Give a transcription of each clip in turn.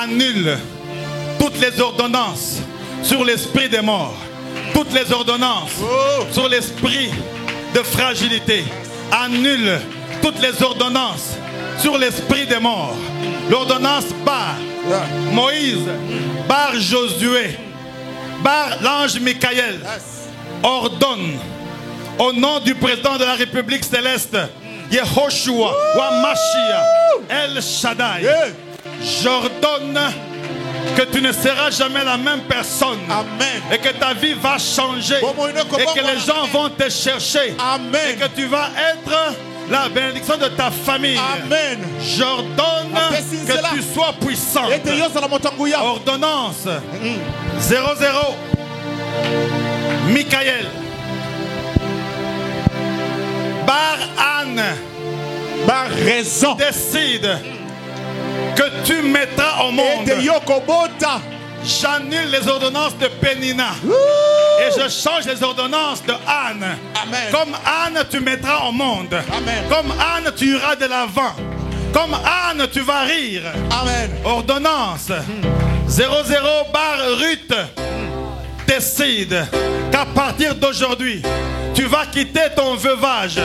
annule toutes les ordonnances sur l'esprit des morts, toutes les ordonnances sur l'esprit de fragilité. Annule toutes les ordonnances sur l'esprit des morts. L'ordonnance par Moïse, par Josué, par l'ange Michael, ordonne au nom du président de la République céleste, Yehoshua, wa Mashiach, El Shaddai, j'ordonne que tu ne seras jamais la même personne. Amen. Et que ta vie va changer. Et que les gens vont te chercher. Amen. Et que tu vas être la bénédiction de ta famille. Amen. J'ordonne que tu sois puissant. Ordonnance 00 Michael Bar Anne, par raison, décide que tu mettras au monde. J'annule les ordonnances de Pénina. Et je change les ordonnances de Anne. Amen. Comme Anne, tu mettras au monde. Amen. Comme Anne, tu iras de l'avant. Comme Anne, tu vas rire. Amen. Ordonnance 00 Bar Ruth décide qu'à partir d'aujourd'hui, tu vas quitter ton veuvage.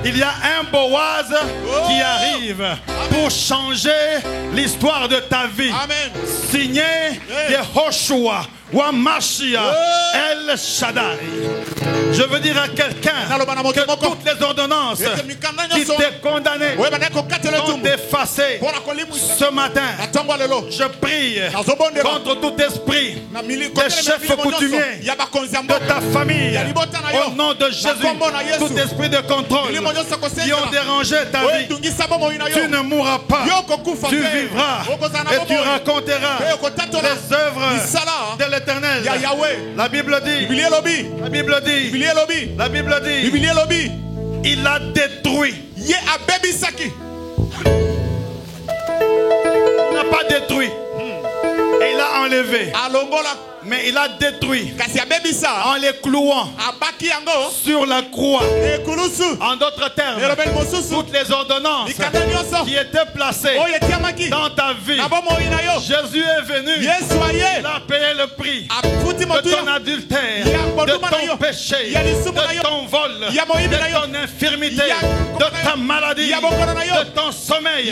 Il y a un Boaz qui arrive pour changer l'histoire de ta vie. Amen. Signé Yehoshua wa Mashiach El Shaddai. Je veux dire à quelqu'un que toutes les ordonnances qui t'ont condamné sont effacées. Ce matin, je prie contre tout esprit des chefs coutumiers de ta famille. Au nom de Jésus, tout esprit de contrôle qui ont dérangé ta vie, tu ne mourras pas, tu vivras et tu raconteras les œuvres de l'Éternel. La Bible dit, il a détruit. Il n'a pas détruit. Et il a enlevé. Mais il a détruit en les clouant sur la croix. En d'autres termes, toutes les ordonnances qui étaient placées dans ta vie, Jésus est venu. Il a payé le prix de ton adultère, de ton péché, de ton vol, de ton infirmité, de ta maladie, de ton sommeil.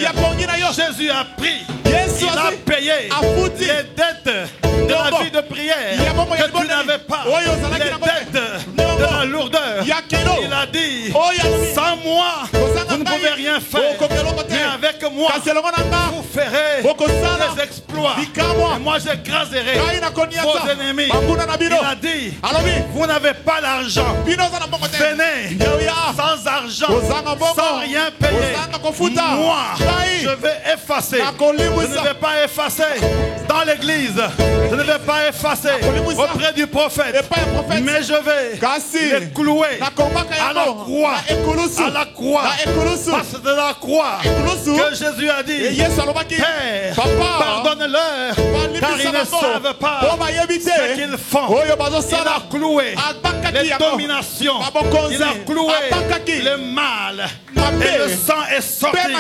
Jésus a pris, il a payé les dettes de la vie de prière que tu n'avais pas, les dettes de la lourdeur. Il a dit, sans moi vous ne pouvez rien faire, mais avec moi vous ferez des exploits et moi j'écraserai vos ennemis. Il a dit, vous n'avez pas l'argent, venez sans argent, sans rien payer. Moi je vais effacer. Je ne vais pas effacer dans l'église, je ne vais pas effacer auprès du prophète, mais je vais les clouer à la croix, parce que de la croix que Jésus a dit, Père, pardonne-leur car ils ne savent pas ce qu'ils font. Il a cloué les dominations, il a cloué le mal, et le sang est sorti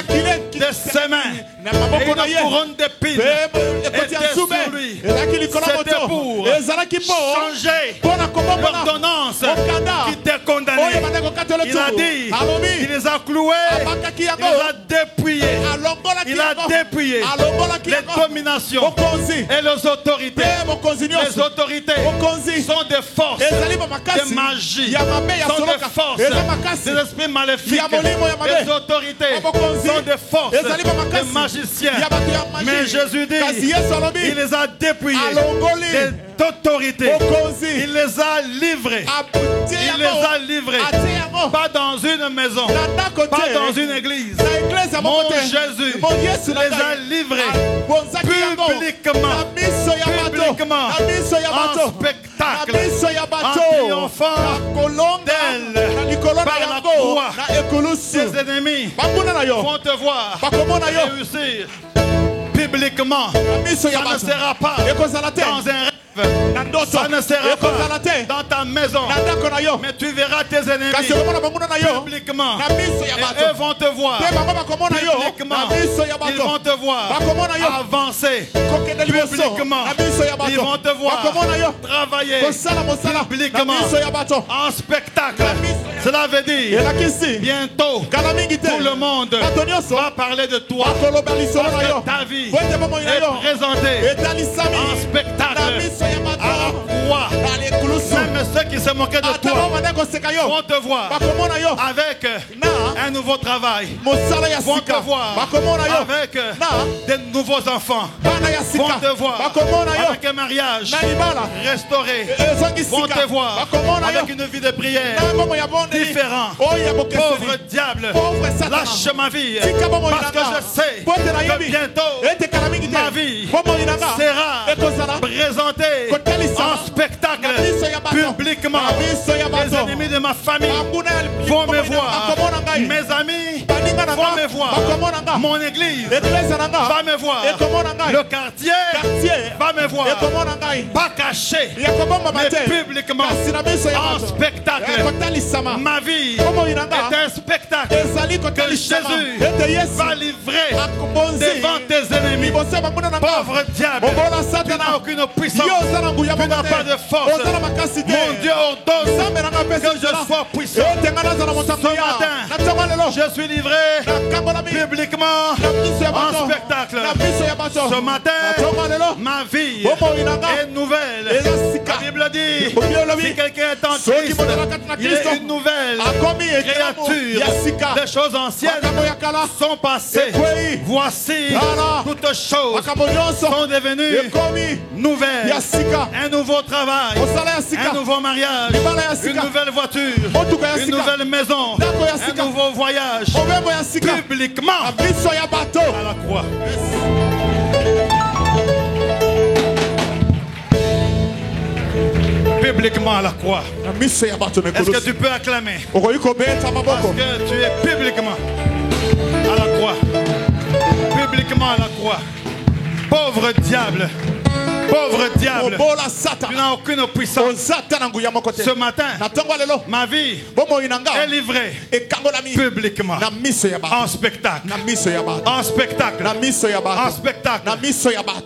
de ses mains, et une couronne d'épines était sur lui. C'était pour changer l'ordonnance qui t'est condamnée. Il a dit, il les a cloués, il les a dépouillés. Il a dépouillé les dominations et les autorités. Les autorités sont des forces de magie, sont des forces des esprits maléfiques. Les autorités sont des forces des magiciens. Mais Jésus dit, il les a dépouillés des autorités. Il les a livrés. Il les a livrés. Pas dans une maison, pas dans une église. Mon Jésus les a livrés publiquement, en spectacle, en triomphant d'elle par la croix. Ses ennemis vont te voir réussir publiquement. Ça ne sera pas dans un rêve. Ça ne sera pas dans ta maison, mais tu verras tes ennemis publiquement, et eux vont te voir publiquement. Ils vont te voir avancer publiquement. Ils vont te voir travailler publiquement en spectacle. Cela veut dire bientôt tout le monde va parler de toi. Parce que ta vie est présentée en spectacle à la croix. Même ceux qui se moquaient de toi vont te voir avec un nouveau travail. Vont te voir avec de nouveaux enfants. Vont te voir avec un mariage restauré. Vont te voir avec une vie de prière différente. Pauvre diable, lâche ma vie parce que je sais que bientôt ma vie sera présentée en spectacle publiquement. Les ennemis de ma famille vont me voir. Mes amis vont me voir. Mon église va me voir. Le quartier va me voir. Pas caché, mais publiquement en spectacle. Ma vie est un spectacle que Jésus va livrer devant tes ennemis. Pauvre diable, tu n'as aucune puissance, tu n'as pas de force. Mon Dieu ordonne que je sois puissant. Ce matin, je suis livré publiquement en spectacle. Ce matin, ma vie est nouvelle. La Bible dit, si quelqu'un est en Christ, il est une nouvelle créature. Les choses anciennes sont passées. Voici, toutes choses sont devenues nouvelles. Un nouveau travail, un nouveau mariage, une nouvelle voiture, une nouvelle maison, un nouveau voyage, publiquement à la croix. Publiquement à la croix. Est-ce que tu peux acclamer? Parce que tu es publiquement à la croix. Publiquement à la croix. Pauvre diable. Pauvre diable, tu n'as aucune puissance. Ce matin, ma vie est livrée publiquement en spectacle. En spectacle. En spectacle.